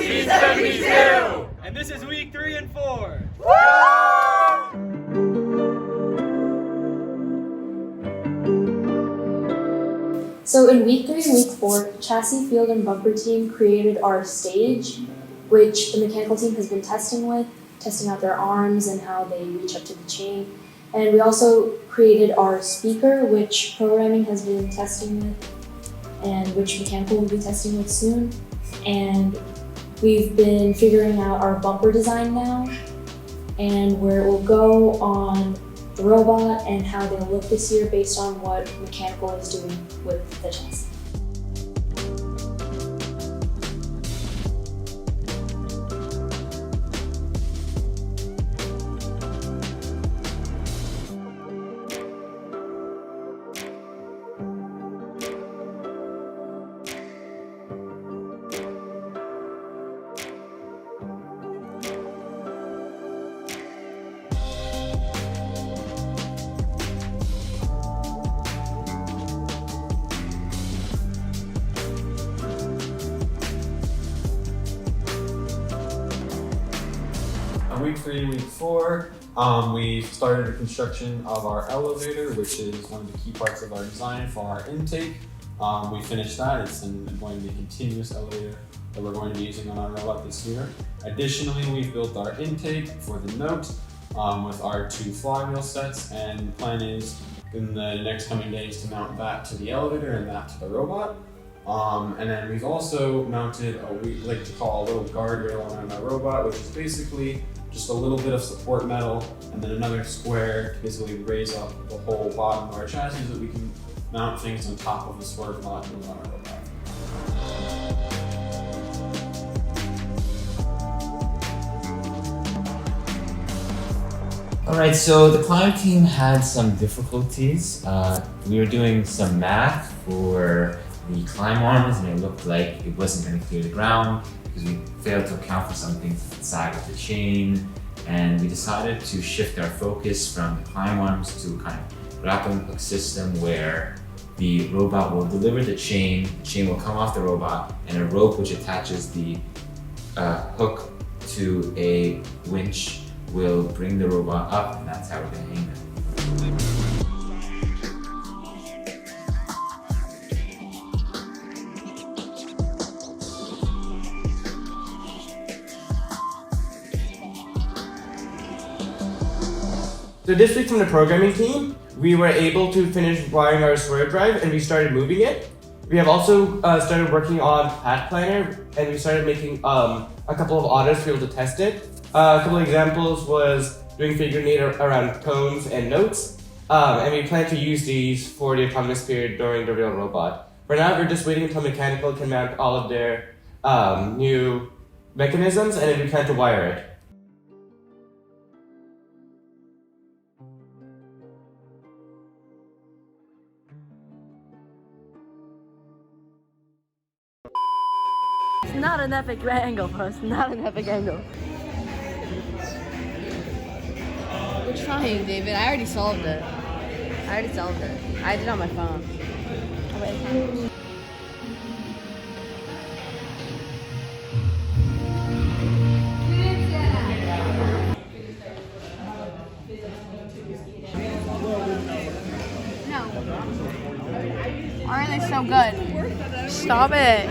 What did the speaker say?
72! And this is week 3 and 4. So in week 3 and week 4, chassis, field, and bumper team created our stage, which the mechanical team has been testing out their arms and how they reach up to the chain. And we also created our speaker, which programming has been testing with, and which mechanical will be testing with soon. And we've been figuring out our bumper design now, and where it will go on the robot and how they'll look this year based on what mechanical is doing with the chassis. On week 3 and week 4, we started the construction of our elevator, which is one of the key parts of our design for our intake. We finished that. It's going to be a continuous elevator that we're going to be using on our robot this year. Additionally, we've built our intake for the note with our 2 flywheel sets, and the plan is in the next coming days to mount that to the elevator and that to the robot. And then we've also mounted what we like to call a little guardrail around our robot, which is basically just a little bit of support metal and then another square to basically raise up the whole bottom of our chassis so that we can mount things on top of the swerve module on our robot. Alright, so the climb team had some difficulties. We were doing some math for the climb arms and it looked like it wasn't going to clear the ground because we failed to account for some things inside of the chain, and we decided to shift our focus from the climb arms to kind of grappling hook system where the robot will deliver the chain will come off the robot, and a rope which attaches the hook to a winch will bring the robot up, and that's how we're going to hang it. So this week from the programming team, we were able to finish wiring our swerve drive and we started moving it. We have also started working on Path Planner, and we started making a couple of audits to be able to test it. A couple of examples was doing figure eight around cones and notes, and we plan to use these for the autonomous period during the real robot. For now, we're just waiting until mechanical can mount all of their new mechanisms, and then we plan to wire it. It's not an epic angle, bro. It's not an epic angle. We're trying, David. I already solved it. I did it on my phone. Oh, wait. No. Why are they so good? Stop it.